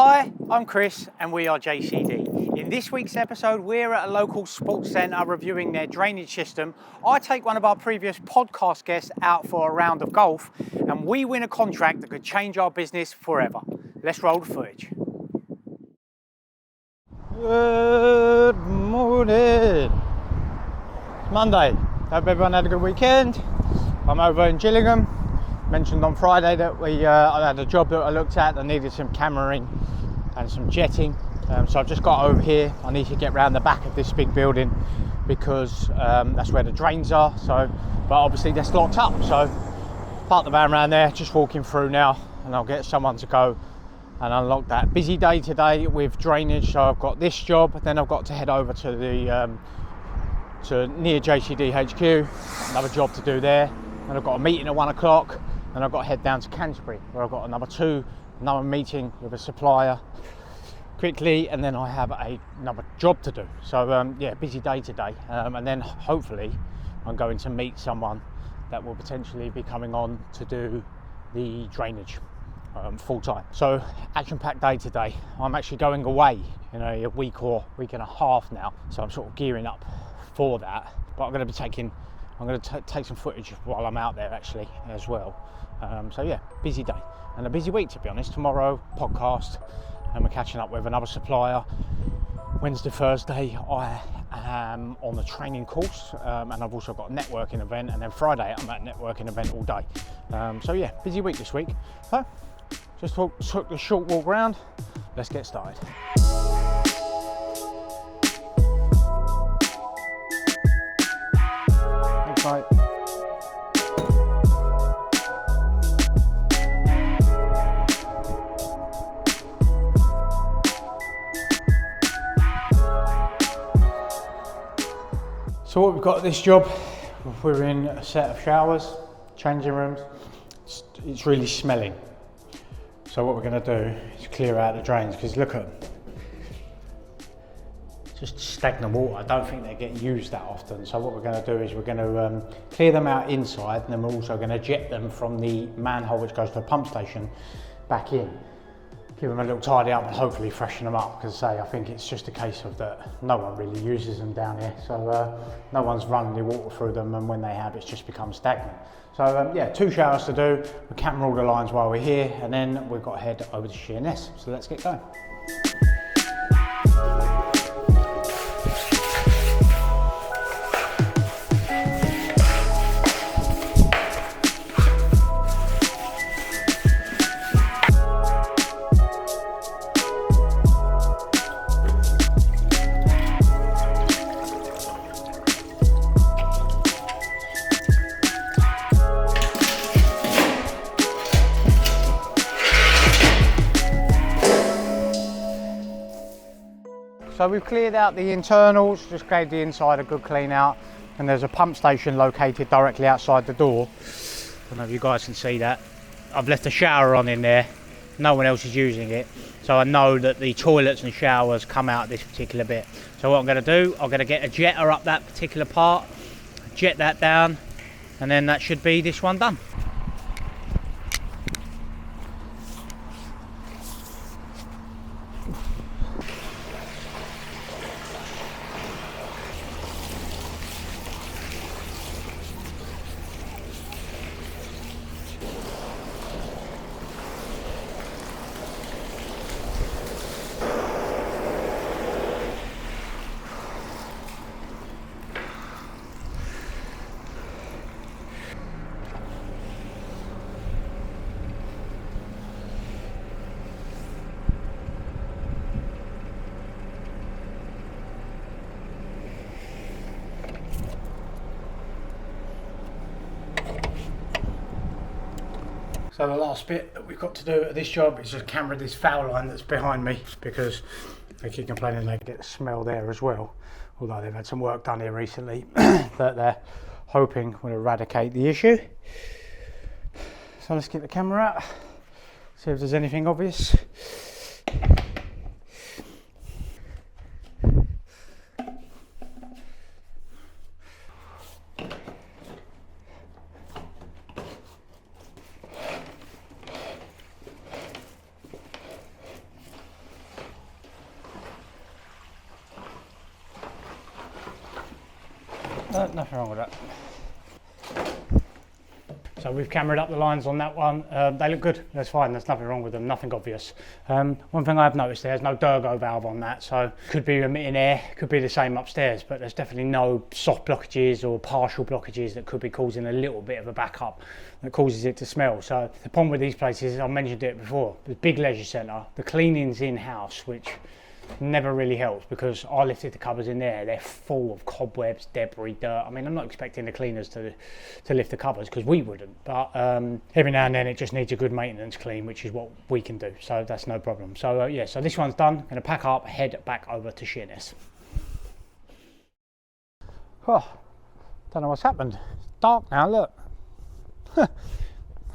Hi, I'm Chris and we are JCD. In this week's episode, we're at a local sports centre reviewing their drainage system. I take one of our previous podcast guests out for a round of golf and we win a contract that could change our business forever. Let's roll the footage. Good morning. It's Monday. Hope everyone had a good weekend. I'm over in Gillingham. Mentioned on Friday that I had a job that I looked at that needed some cameraing and some jetting, so I've just got over here. I need to get round the back of this big building because that's where the drains are, but obviously they're locked up, so park the van around there, just walking through now, and I'll get someone to go and unlock that. Busy day today with drainage, so I've got this job, then I've got to head over to the to near JCD HQ, another job to do there, and I've got a meeting at 1 o'clock. And I've got to head down to Canterbury where I've got another meeting with a supplier quickly, and then I have another job to do. So yeah, busy day today, and then hopefully I'm going to meet someone that will potentially be coming on to do the drainage full time. So action-packed day today. I'm actually going away in a week and a half now, so I'm sort of gearing up for that. But I'm going to take some footage while I'm out there actually as well. So yeah, busy day and a busy week to be honest. Tomorrow podcast, and we're catching up with another supplier. Wednesday, Thursday I am on the training course, and I've also got a networking event, and then Friday I'm at a networking event all day. So yeah, busy week this week. So just took a short walk around. Let's get started. Thanks, mate. So what we've got at this job, we're in a set of showers, changing rooms. It's really smelling. So what we're going to do is clear out the drains, because look at them. Just stagnant water. I don't think they get used that often. So what we're going to do is we're going to clear them out inside, and then we're also going to jet them from the manhole which goes to the pump station back in. Give them a little tidy up and hopefully freshen them up, because I think it's just a case of that no one really uses them down here, so no one's running the water through them, and when they have, it's just become stagnant. So yeah, 2 showers to do. We'll camera all the lines while we're here, and then we've got to head over to Sheerness. So let's get going. So we've cleared out the internals, just gave the inside a good clean out, and there's a pump station located directly outside the door. I don't know if you guys can see that. I've left a shower on in there, no one else is using it, so I know that the toilets and showers come out this particular bit. So what I'm going to do, I'm going to get a jetter up that particular part, jet that down, and then that should be this one done. So the last bit that we've got to do at this job is just camera this foul line that's behind me, because they keep complaining they get the smell there as well. Although they've had some work done here recently that they're hoping will eradicate the issue. So let's get the camera out, see if there's anything obvious. Nothing wrong with that. So we've cameraed up the lines on that one. They look good, that's fine, there's nothing wrong with them, nothing obvious. One thing I have noticed, there's no Durgo valve on that, so could be emitting air, could be the same upstairs, but there's definitely no soft blockages or partial blockages that could be causing a little bit of a backup that causes it to smell. So the problem with these places, I mentioned it before, the big leisure centre, the cleaning's in-house, which never really helps because I lifted the cupboards in there, they're full of cobwebs, debris, dirt. I mean, I'm not expecting the cleaners to lift the cupboards because we wouldn't, but every now and then it just needs a good maintenance clean, which is what we can do, so that's no problem. So yeah, so this one's done. I'm going to pack up, head back over to Sheerness. Oh, don't know what's happened. It's dark now, look.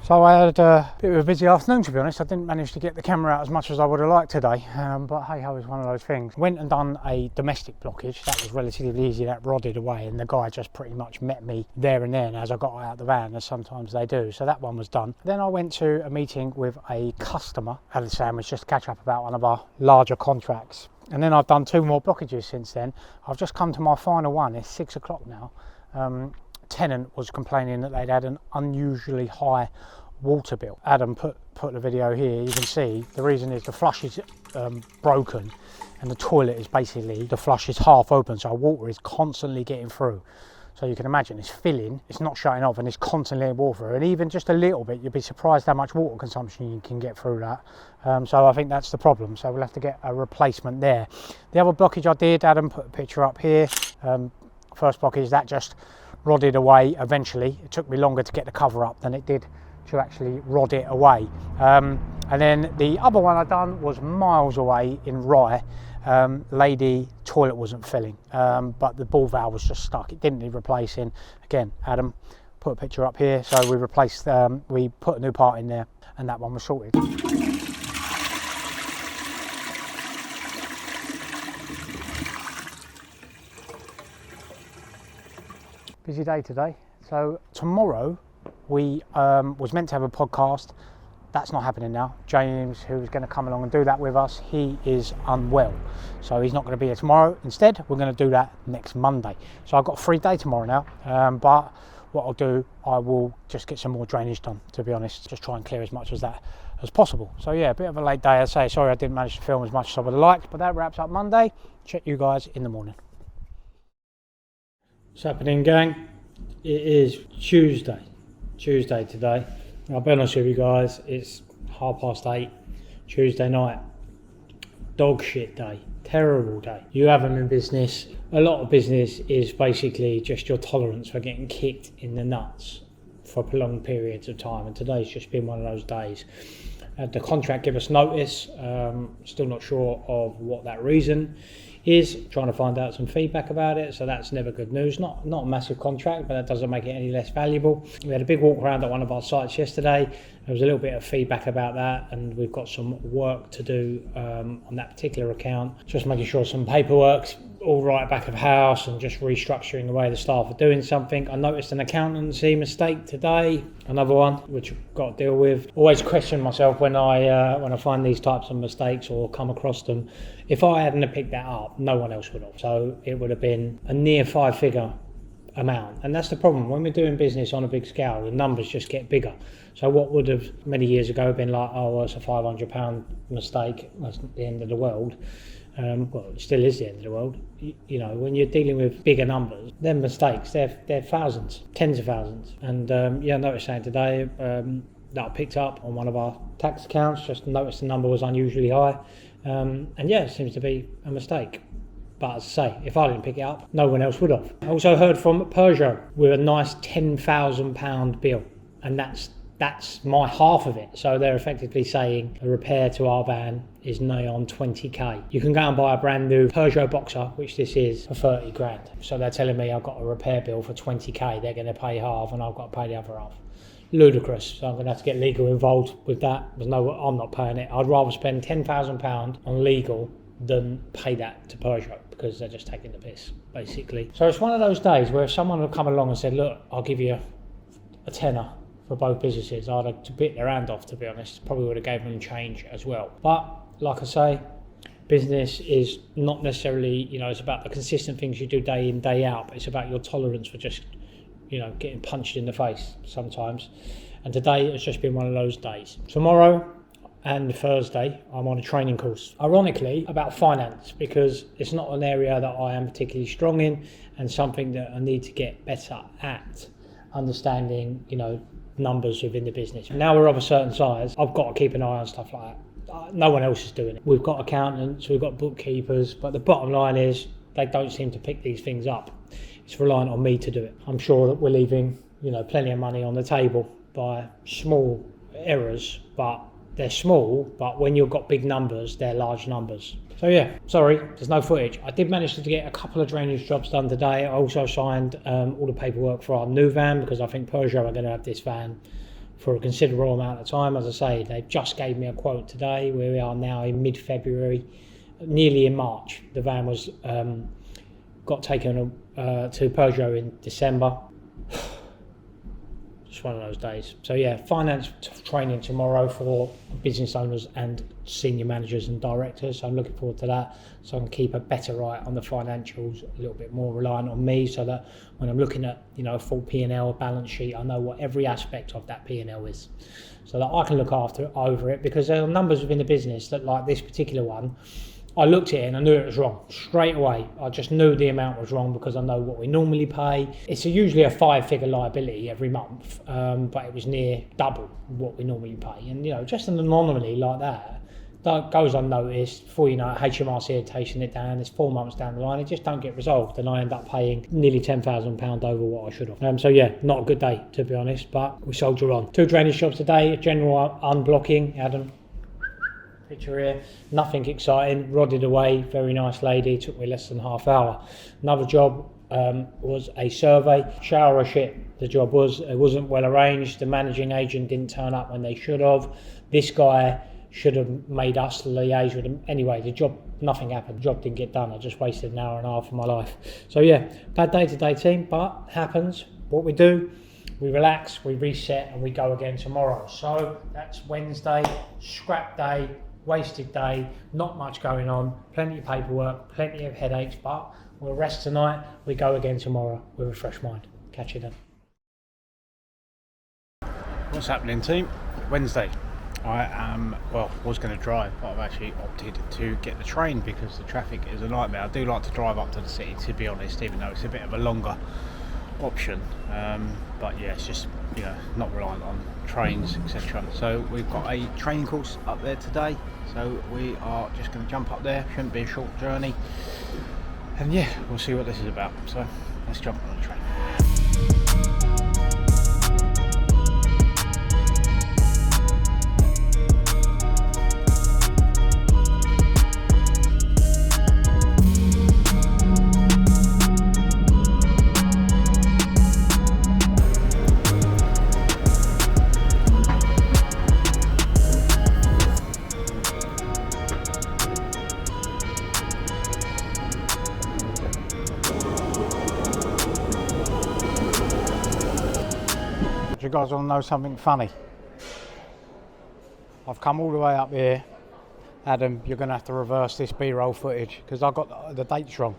So I had a bit of a busy afternoon, to be honest. I didn't manage to get the camera out as much as I would have liked today, but hey ho, it's one of those things. Went and done a domestic blockage. That was relatively easy, that rodded away, and the guy just pretty much met me there and then as I got out of the van, as sometimes they do. So that one was done. Then I went to a meeting with a customer, had a sandwich just to catch up about one of our larger contracts. And then I've done 2 more blockages since then. I've just come to my final one. It's 6 o'clock now. Tenant was complaining that they'd had an unusually high water bill. Adam put the video here. You can see the reason is the flush is broken, and the toilet is basically, the flush is half open, so water is constantly getting through. So you can imagine it's filling, it's not shutting off, and it's constantly letting water through. And even just a little bit, you'd be surprised how much water consumption you can get through that. So I think that's the problem. So we'll have to get a replacement there. The other blockage I did, Adam put a picture up here. First blockage, that just rodded away eventually. It took me longer to get the cover up than it did to actually rod it away. And then the other one I done was miles away in Rye. Lady toilet wasn't filling, but the ball valve was just stuck. It didn't need replacing. Again, Adam put a picture up here. So we replaced, we put a new part in there, and that one was sorted. Busy day today. So tomorrow we was meant to have a podcast. That's not happening now. James, who was going to come along and do that with us, he is unwell, so he's not going to be here tomorrow. Instead, we're going to do that next Monday. So I've got a free day tomorrow now, but what I'll do, I will just get some more drainage done, to be honest, just try and clear as much as that as possible. So yeah, a bit of a late day, I say. Sorry I didn't manage to film as much as I would have liked, but that wraps up Monday. Check you guys in the morning. What's happening, gang? It is Tuesday today. I'll be honest with you guys, it's 8:30 Tuesday night. Dog shit day, terrible day. You have them in business. A lot of business is basically just your tolerance for getting kicked in the nuts for prolonged periods of time, and today's just been one of those days. The contract gave us notice, still not sure of what that reason is, trying to find out some feedback about it, so that's never good news. Not a massive contract, but that doesn't make it any less valuable. We had a big walk around at one of our sites yesterday. There was a little bit of feedback about that, and we've got some work to do on that particular account, just making sure some paperwork's all right back of house and just restructuring the way the staff are doing something. I noticed an accountancy mistake today, another one which I've got to deal with. Always question myself when I find these types of mistakes or come across them. If I hadn't have picked that up, no one else would have. So it would have been a near 5-figure amount, and that's the problem when we're doing business on a big scale. The numbers just get bigger. So what would have many years ago been like, oh, well, it's a £500 mistake, that's not the end of the world. Well, it still is the end of the world. You know, when you're dealing with bigger numbers, they're mistakes. They're thousands, tens of thousands. And yeah, I noticed saying today that I picked up on one of our tax accounts. Just noticed the number was unusually high, and yeah, it seems to be a mistake. But as I say, if I didn't pick it up, no one else would have. I also heard from Peugeot with a nice £10,000 bill, and that's my half of it. So they're effectively saying a repair to our van is nigh on 20k. You can go and buy a brand new Peugeot Boxer, which this is, for 30 grand. So they're telling me I've got a repair bill for 20k. They're going to pay half and I've got to pay the other half. Ludicrous. So I'm going to have to get legal involved with that. There's no, I'm not paying it. I'd rather spend £10,000 on legal than pay that to Peugeot, because they're just taking the piss, basically. So it's one of those days where if someone had come along and said, look, I'll give you a tenner for both businesses, I'd have bit their hand off, to be honest. Probably would have gave them change as well. But like I say, Business is not necessarily, it's about the consistent things you do day in, day out, but it's about your tolerance for just, getting punched in the face sometimes. And today it's just been one of those days. Tomorrow and Thursday, I'm on a training course. Ironically, about finance, because it's not an area that I am particularly strong in and something that I need to get better at, understanding, numbers within the business. Now we're of a certain size, I've got to keep an eye on stuff like that. No one else is doing it. We've got accountants, we've got bookkeepers, but the bottom line is they don't seem to pick these things up. It's reliant on me to do it. I'm sure that we're leaving, plenty of money on the table by small errors, but they're small, but when you've got big numbers, they're large numbers. So yeah, sorry, there's no footage. I did manage to get a couple of drainage jobs done today. I also signed all the paperwork for our new van, because I think Peugeot are going to have this van for a considerable amount of time. As I say, they just gave me a quote today, where we are now in mid-February, nearly in March. The van was got taken to Peugeot in December. Just one of those days. So yeah, finance training tomorrow for business owners and senior managers and directors. So I'm looking forward to that, so I can keep a better eye on the financials, a little bit more reliant on me, so that when I'm looking at a full P&L balance sheet, I know what every aspect of that P&L is, so that I can look over it, because there are numbers within the business that, like this particular one, I looked at it and I knew it was wrong straight away. I just knew the amount was wrong, because I know what we normally pay. It's usually a 5-figure liability every month, but it was near double what we normally pay. And just an anomaly like that goes unnoticed. Before you know it, HMRC are taking it down. It's 4 months down the line. It just don't get resolved, and I end up paying nearly £10,000 over what I should have. So yeah, not a good day, to be honest, but we soldier on. 2 drainage jobs today, a general unblocking. Adam, picture here, nothing exciting, rodded away, very nice lady, took me less than half hour. Another job was a survey, shower of shit. The job was, it wasn't well arranged. The managing agent didn't turn up when they should have. This guy should have made us liaise with him. Anyway, the job, nothing happened. The job didn't get done. I just wasted an hour and a half of my life. So yeah, bad day today, team, but happens. What we do, we relax, we reset, and we go again tomorrow. So that's Wednesday, scrap day, wasted day, not much going on, plenty of paperwork, plenty of headaches, but we'll rest tonight, we go again tomorrow with a fresh mind. Catch you then. What's happening, team? Wednesday. I was going to drive, but I've actually opted to get the train because the traffic is a nightmare. I do like to drive up to the city, to be honest, even though it's a bit of a longer option, but yeah, it's just not reliant on trains, etc. So we've got a training course up there today, so we are just going to jump up there. Shouldn't be a short journey, and yeah, we'll see what this is about. So let's jump on the train. You guys want to know something funny? I've come all the way up here. Adam, you're going to have to reverse this B-roll footage because I got the dates wrong.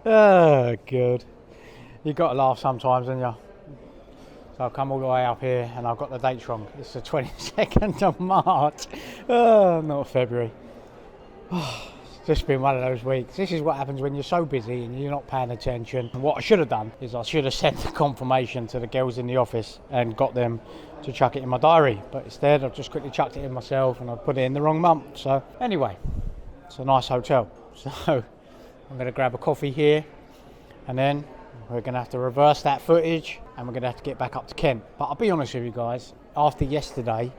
Oh, good. You've got to laugh sometimes, haven't you? So I've come all the way up here and I've got the dates wrong. It's the 22nd of March. Oh, not February. Oh, it's just been one of those weeks. This is what happens when you're so busy and you're not paying attention. And what I should have done is I should have sent the confirmation to the girls in the office and got them to chuck it in my diary. But instead I've just quickly chucked it in myself and I put it in the wrong month. So anyway, it's a nice hotel. So I'm going to grab a coffee here and then we're going to have to reverse that footage and we're going to have to get back up to Kent. But I'll be honest with you guys, after yesterday,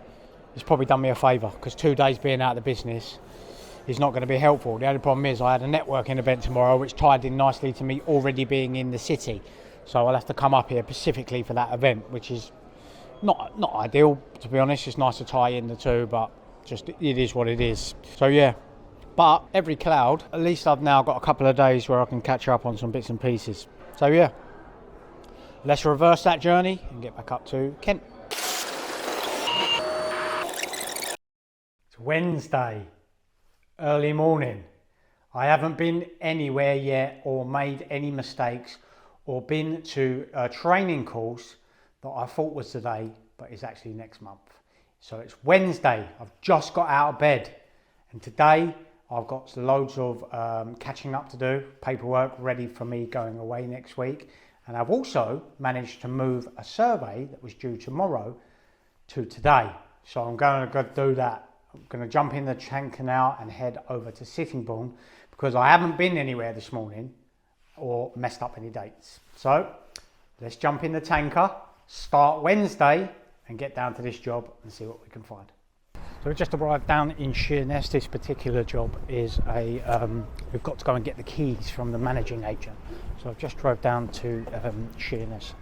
it's probably done me a favour because 2 days being out of the business is not going to be helpful. The only problem is I had a networking event tomorrow which tied in nicely to me already being in the city. So I'll have to come up here specifically for that event, which is not ideal, to be honest. It's nice to tie in the two, but just it is what it is. So yeah, but every cloud, at least I've now got a couple of days where I can catch up on some bits and pieces. So yeah, let's reverse that journey and get back up to Kent. It's Wednesday. Early morning. I haven't been anywhere yet or made any mistakes or been to a training course that I thought was today, but it's actually next month. So it's Wednesday. I've just got out of bed, and today I've got loads of catching up to do, paperwork ready for me going away next week. And I've also managed to move a survey that was due tomorrow to today. So I'm going to go do that. I'm going to jump in the tanker now and head over to Sittingbourne because I haven't been anywhere this morning or messed up any dates. So let's jump in the tanker, start Wednesday and get down to this job and see what we can find. So we just arrived down in Sheerness. This particular job is we've got to go and get the keys from the managing agent. So I've just drove down to Sheerness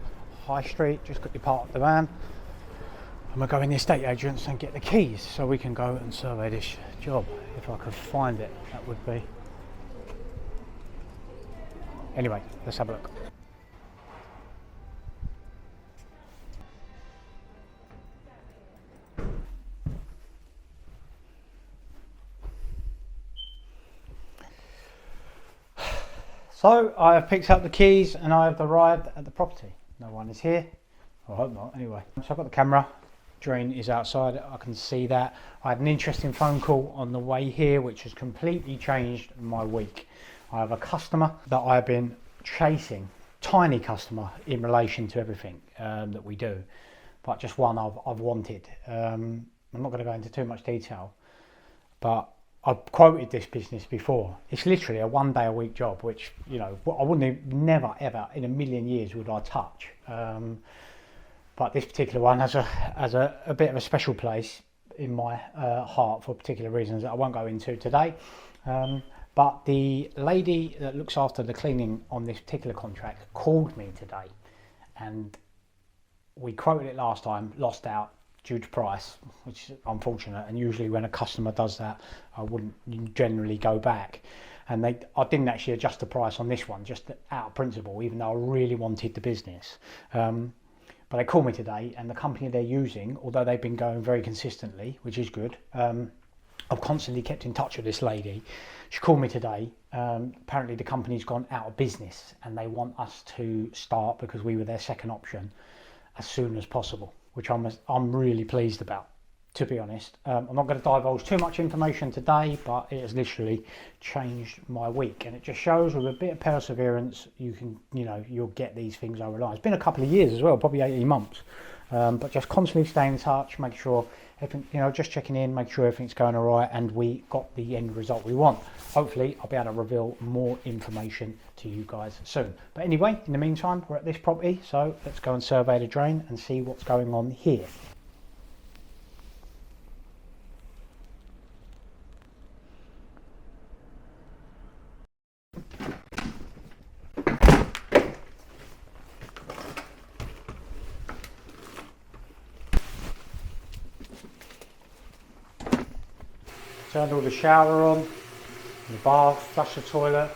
High Street, just quickly parked the van. And we'll go in the estate agents and get the keys so we can go and survey this job. If I could find it, that would be. Anyway, let's have a look. So I have picked up the keys and I have arrived at the property. No one is here. I hope not, anyway. So I've got the camera. Drain is outside, I can see that. I had an interesting phone call on the way here which has completely changed my week. I have a customer that I've been chasing, tiny customer in relation to everything that we do, but just one I've wanted. I'm not going to go into too much detail, but I've quoted this business before. It's literally a 1 day a week job, which, you know, I wouldn't never ever in a million years would I touch. But this particular one has a bit of a special place in my heart for particular reasons that I won't go into today. But the lady that looks after the cleaning on this particular contract called me today, and we quoted it last time, lost out due to price, which is unfortunate. And usually when a customer does that, I wouldn't generally go back. And I didn't actually adjust the price on this one, just out of principle, even though I really wanted the business. But they called me today, and the company they're using, although they've been going very consistently, which is good, I've constantly kept in touch with this lady. She called me today. Apparently the company's gone out of business and they want us to start, because we were their second option, as soon as possible, which I'm really pleased about, to be honest. I'm not going to divulge too much information today, but it has literally changed my week, and it just shows with a bit of perseverance you can, you'll get these things over line. It's been a couple of years as well, probably 18 months, but just constantly stay in touch, make sure everything, just checking in, make sure everything's going all right, and we got the end result we want. Hopefully I'll be able to reveal more information to you guys soon. But anyway, in the meantime, we're at this property, so let's go and survey the drain and see what's going on here. Turned all the shower on, the bath, flush the toilet,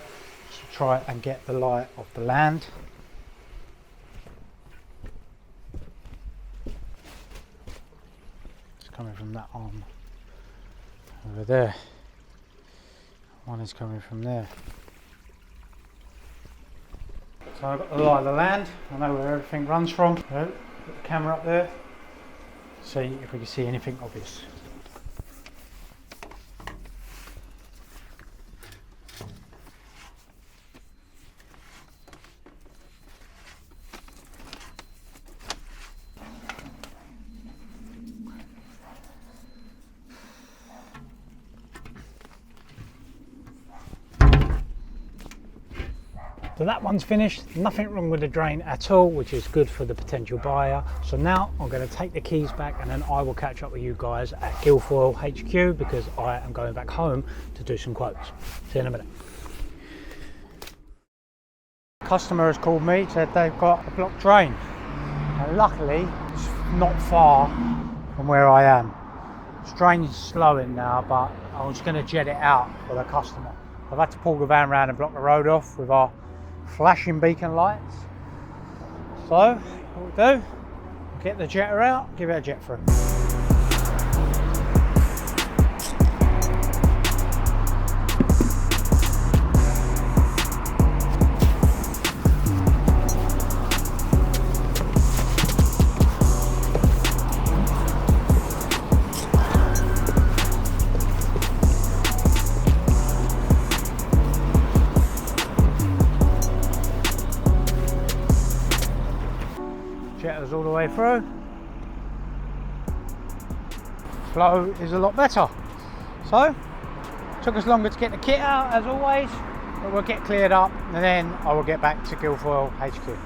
to try and get the lie of the land. It's coming from that arm over there. One is coming from there. So I've got the lie of the land. I know where everything runs from. So, put the camera up there. See if we can see anything obvious. So that one's finished, nothing wrong with the drain at all, which is good for the potential buyer. So now I'm going to take the keys back, and then I will catch up with you guys at Guilfoyle HQ, because I am going back home to do some quotes. See you in a minute. Customer has called me, said they've got a blocked drain. And luckily, it's not far from where I am. This drain is slowing now, but I was going to jet it out for the customer. I've had to pull the van around and block the road off with our flashing beacon lights. So what we'll do, we'll get the jetter out, give it a jet through. way through. Flow is a lot better. So, took us longer to get the kit out as always, but we'll get cleared up and then I will get back to Guildford HQ.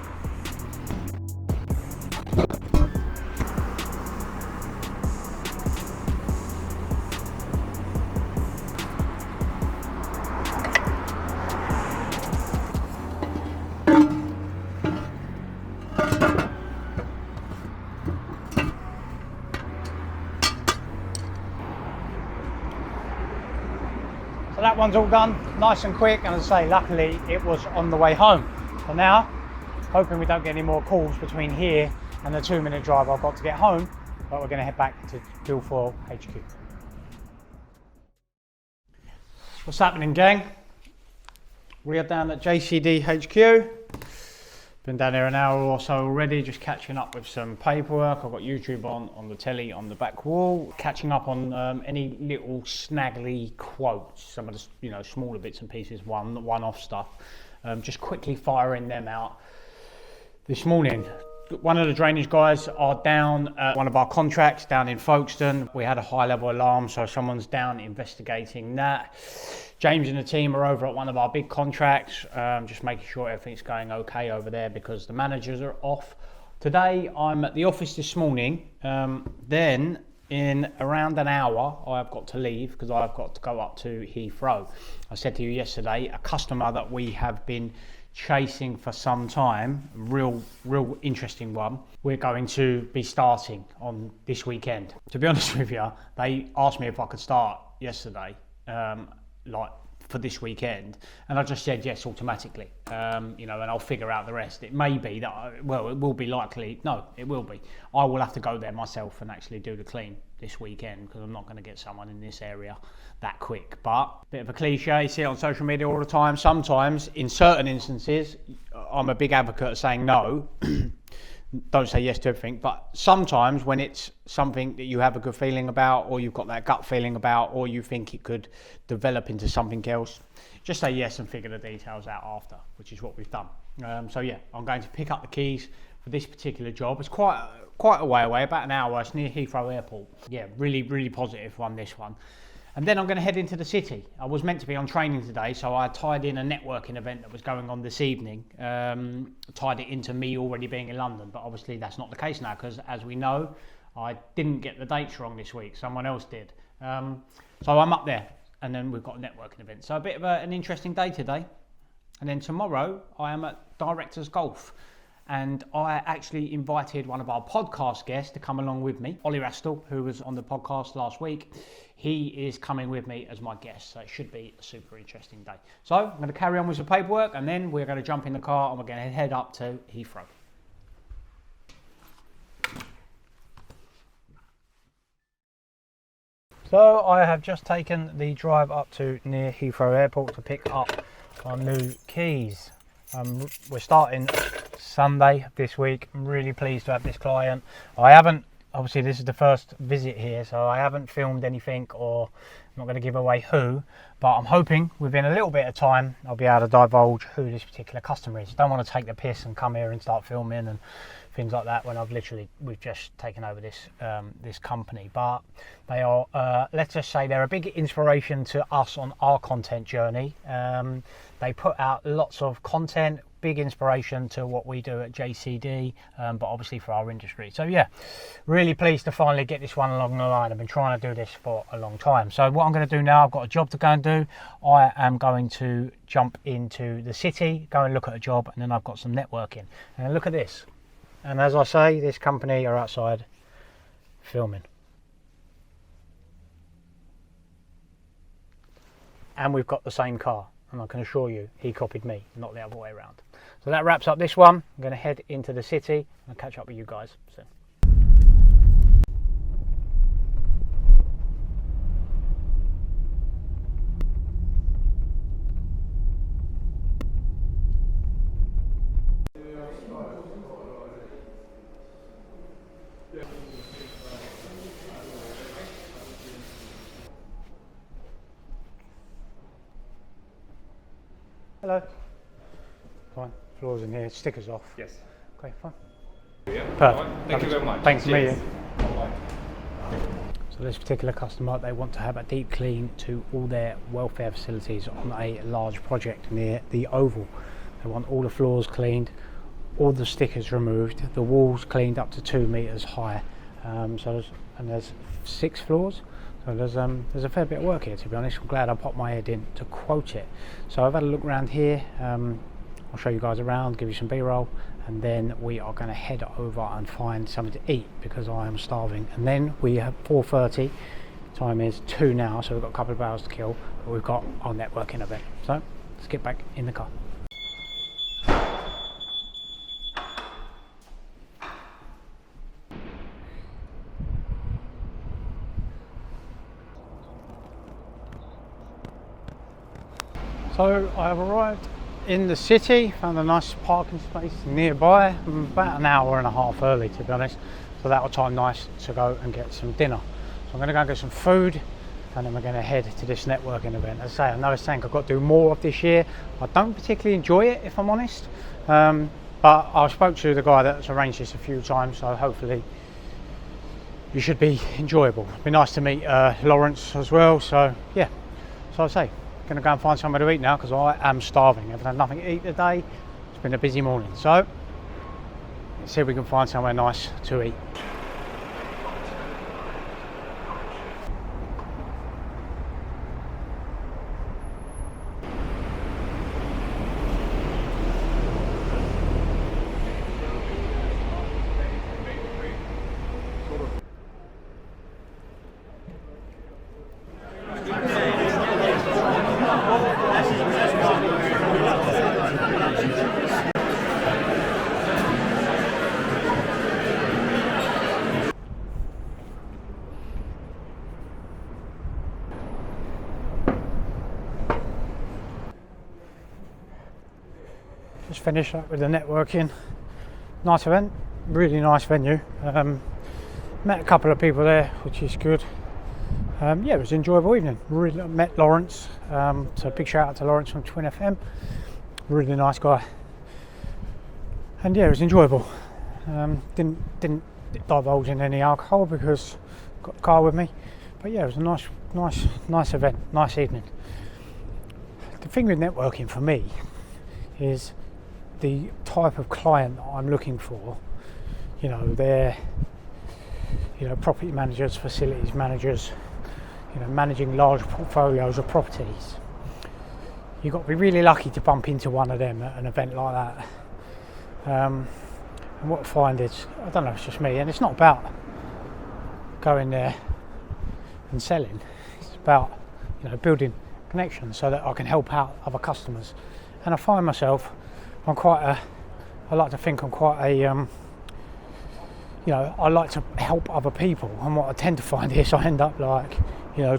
So that one's all done, nice and quick, and as I say, luckily it was on the way home. So now, hoping we don't get any more calls between here and the 2-minute drive I've got to get home, but we're going to head back to Guildford HQ. What's happening, gang? We are down at JCD HQ. Been down there an hour or so already, just catching up with some paperwork. I've got YouTube on the telly on the back wall, catching up on any little snaggly quotes, some of the smaller bits and pieces, one-off stuff. Just quickly firing them out this morning. One of the drainage guys are down at one of our contracts down in Folkestone. We had a high level alarm, so someone's down investigating that. James and the team are over at one of our big contracts, just making sure everything's going okay over there because the managers are off. Today I'm at the office this morning, then in around an hour I've got to leave because I've got to go up to Heathrow. I said to you yesterday, a customer that we have been chasing for some time, real interesting one, we're going to be starting on this weekend. To be honest with you, they asked me if I could start yesterday, like for this weekend, and I just said yes automatically, and I'll figure out the rest. It may be that, it will be likely, no, it will be. I will have to go there myself and actually do the clean this weekend because I'm not going to get someone in this area that quick. But bit of a cliche, see it on social media all the time. Sometimes, in certain instances, I'm a big advocate of saying no. Don't say yes to everything, but sometimes when it's something that you have a good feeling about, or you've got that gut feeling about, or you think it could develop into something else, just say yes and figure the details out after, which is what we've done. So yeah, I'm going to pick up the keys for this particular job. It's quite a way away, about an hour. It's near Heathrow Airport. Yeah, really positive on this one. And then I'm going to head into the city. I was meant to be on training today, so I tied in a networking event that was going on this evening, tied it into me already being in London, but obviously that's not the case now because, as we know, I didn't get the dates wrong this week, someone else did. So I'm up there, and then we've got a networking event. So a bit of an interesting day today. And then tomorrow I am at Directors Golf. And I actually invited one of our podcast guests to come along with me, Ollie Rastel, who was on the podcast last week. He is coming with me as my guest, so it should be a super interesting day. So I'm going to carry on with some paperwork, and then we're going to jump in the car and we're going to head up to Heathrow. So I have just taken the drive up to near Heathrow Airport to pick up our new keys. We're starting Sunday this week. I'm really pleased to have this client. Obviously this is the first visit here, so I haven't filmed anything, or I'm not going to give away who, but I'm hoping within a little bit of time I'll be able to divulge who this particular customer is. I don't want to take the piss and come here and start filming and things like that when we've just taken over this company. But they are, let's just say, they're a big inspiration to us on our content journey. They put out lots of content, big inspiration to what we do at JCD, but obviously for our industry. So yeah, really pleased to finally get this one along the line. I've been trying to do this for a long time. So what I'm going to do now, I've got a job to go and do. I am going to jump into the city, go and look at a job, and then I've got some networking. And look at this. And as I say, this company are outside filming. And we've got the same car. And I can assure you, he copied me, not the other way around. So that wraps up this one. I'm going to head into the city and I'll catch up with you guys soon. Hello. Fine. Floors in here. Stickers off. Yes. Okay, fine. Yeah. Perfect. Thank you very much. Thanks for meeting. Bye-bye. So this particular customer, they want to have a deep clean to all their welfare facilities on a large project near the Oval. They want all the floors cleaned, all the stickers removed, the walls cleaned up to 2 meters high. There's 6 floors. So there's a fair bit of work here, to be honest. I'm glad I popped my head in to quote it. So I've had a look around here. I'll show you guys around, give you some B-roll, and then we are going to head over and find something to eat because I am starving. And then we have 4:30. Time is 2 now, so we've got a couple of hours to kill. But we've got our networking event. So let's get back in the car. So I have arrived in the city, found a nice parking space nearby. I'm about an hour and a half early, to be honest, so that will time nice to go and get some dinner. So I'm going to go and get some food, and then we're going to head to this networking event. As I say, I know it's something I've got to do more of this year. I don't particularly enjoy it, if I'm honest, but I spoke to the guy that's arranged this a few times, so hopefully it should be enjoyable. It'd be nice to meet Lawrence as well. So yeah, so I say, going to go and find somewhere to eat now because I am starving. I've had nothing to eat today. It's been a busy morning, so let's see if we can find somewhere nice to eat. Just finished up with the networking. Nice event, really nice venue. Met a couple of people there, which is good. Yeah, it was an enjoyable evening. Really met Lawrence, so big shout out to Lawrence from Twin FM. Really nice guy. And yeah, it was enjoyable. Didn't divulge in any alcohol because I've got the car with me. But yeah, it was a nice event, nice evening. The thing with networking for me is the type of client that I'm looking for. You know, they're property managers, facilities managers, managing large portfolios of properties. You've got to be really lucky to bump into one of them at an event like that. And what I find is, I don't know, it's just me, and it's not about going there and selling. It's about building connections so that I can help out other customers. And I find myself, I like to think I'm quite a, I like to help other people. And what I tend to find is I end up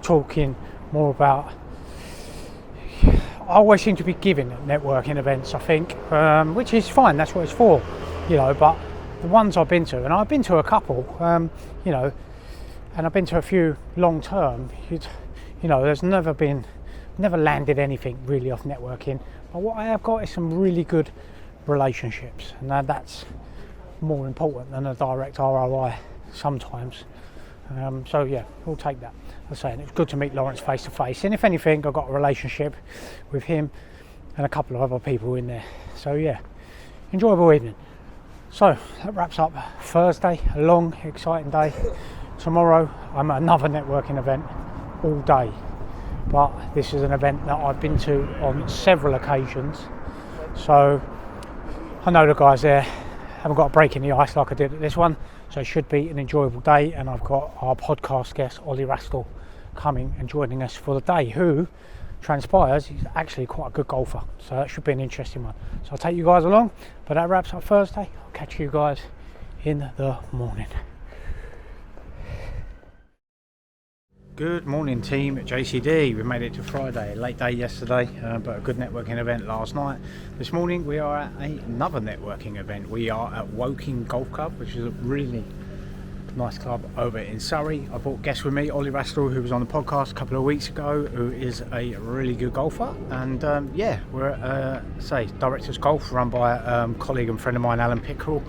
talking more about, I always seem to be giving at networking events, I think, which is fine, that's what it's for, but the ones I've been to, and I've been to a couple, and I've been to a few long term, there's never landed anything really off networking. But what I have got is some really good relationships, and that's more important than a direct ROI sometimes. So yeah, we'll take that. As I say, it's good to meet Lawrence face to face, and if anything, I've got a relationship with him and a couple of other people in there. So yeah, enjoyable evening. So that wraps up Thursday, a long, exciting day. Tomorrow I'm at another networking event all day. But this is an event that I've been to on several occasions, so I know the guys there. Haven't got a break in the ice like I did at this one, so it should be an enjoyable day. And I've got our podcast guest Ollie Rastall coming and joining us for the day, who transpires he's actually quite a good golfer, so that should be an interesting one. So I'll take you guys along, but that wraps up Thursday. I'll catch you guys in the morning. Good morning team at JCD. We made it to Friday, a late day yesterday, but a good networking event last night. This morning we are at another networking event. We are at Woking Golf Club, which is a really nice club over in Surrey. I brought guests with me, Ollie Rastall, who was on the podcast a couple of weeks ago, who is a really good golfer. And we're at Directors Golf, run by a colleague and friend of mine, Alan Pickerel.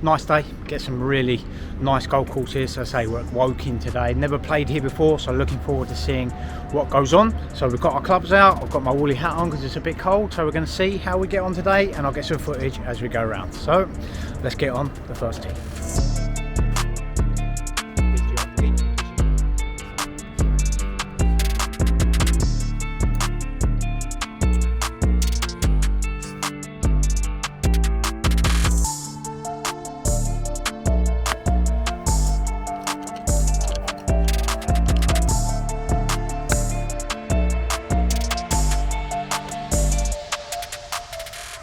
Nice day, get some really nice golf courses. As I say, we're at Woking today, never played here before, so looking forward to seeing what goes on. So we've got our clubs out, I've got my woolly hat on because it's a bit cold, so we're going to see how we get on today, and I'll get some footage as we go around. So let's get on the first tee.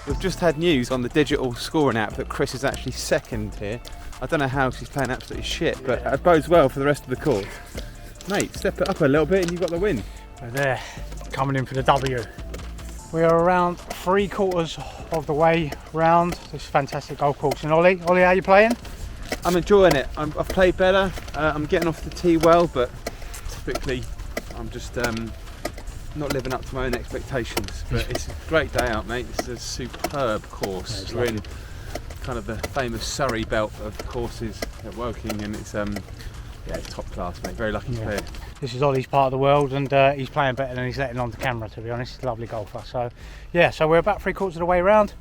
We've just had news on the digital scoring app that Chris is actually second here. I don't know how, he's playing absolutely shit, but it bodes well for the rest of the course. Mate, step it up a little bit and you've got the win. We're there, coming in for the W. We are around 3/4 of the way round this fantastic golf course. And Ollie, how are you playing? I'm enjoying it. I've played better. I'm getting off the tee well, but typically I'm just not living up to my own expectations. But it's a great day out, mate. It's a superb course. Yeah, we're in kind of the famous Surrey belt of courses at Woking, and it's it's top class, mate. Very lucky to play it. This is Ollie's part of the world, and he's playing better than he's letting on the camera, to be honest. He's a lovely golfer. So we're about 3/4 of the way round,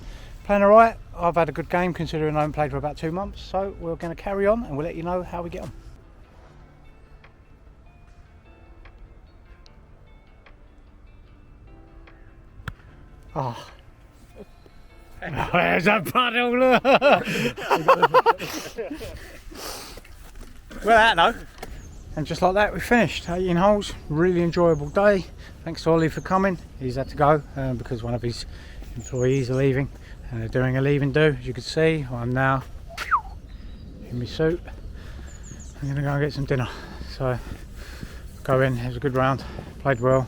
playing all right. I've had a good game considering I haven't played for about 2 months, so we're going to carry on and we'll let you know how we get on. Oh, there's a puddle, look! Well, that no. And just like that, we finished 18 holes. Really enjoyable day. Thanks to Ollie for coming. He's had to go because one of his employees are leaving, and they're doing a leaving do. As you can see, I'm now in my suit. I'm gonna go and get some dinner. So go in. It was a good round. Played well.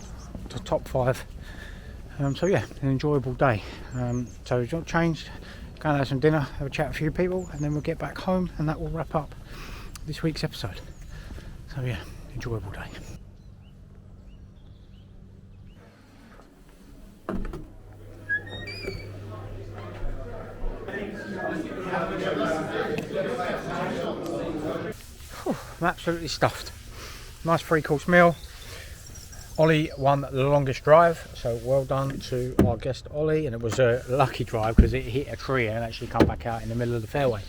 To top 5. An enjoyable day. So it's not changed. Go and have some dinner, have a chat with a few people, and then we'll get back home, and that will wrap up this week's episode. So enjoyable day. I'm absolutely stuffed. Nice 3-course meal. Ollie won the longest drive, so well done to our guest Ollie, and it was a lucky drive because it hit a tree and actually come back out in the middle of the fairway.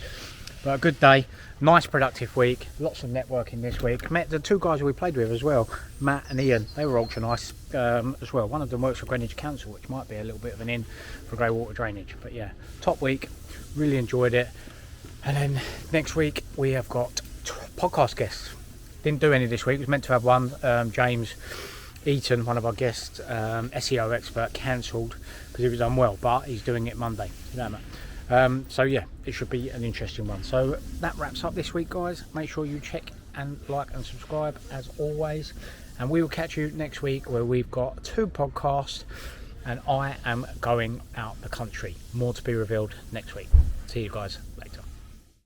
But a good day, nice productive week, lots of networking this week. Met the 2 guys who we played with as well, Matt and Ian. They were ultra nice as well. One of them works for Greenest Council, which might be a little bit of an in for grey water drainage. But top week, really enjoyed it. And then next week we have got podcast guests. Didn't do any this week, was meant to have one. James Eaton, one of our guests, SEO expert, cancelled because he was unwell, but he's doing it Monday. You know, mate. It should be an interesting one. So that wraps up this week, guys. Make sure you check and like and subscribe as always, and we will catch you next week where we've got 2 podcasts and I am going out the country. More to be revealed next week. See you guys.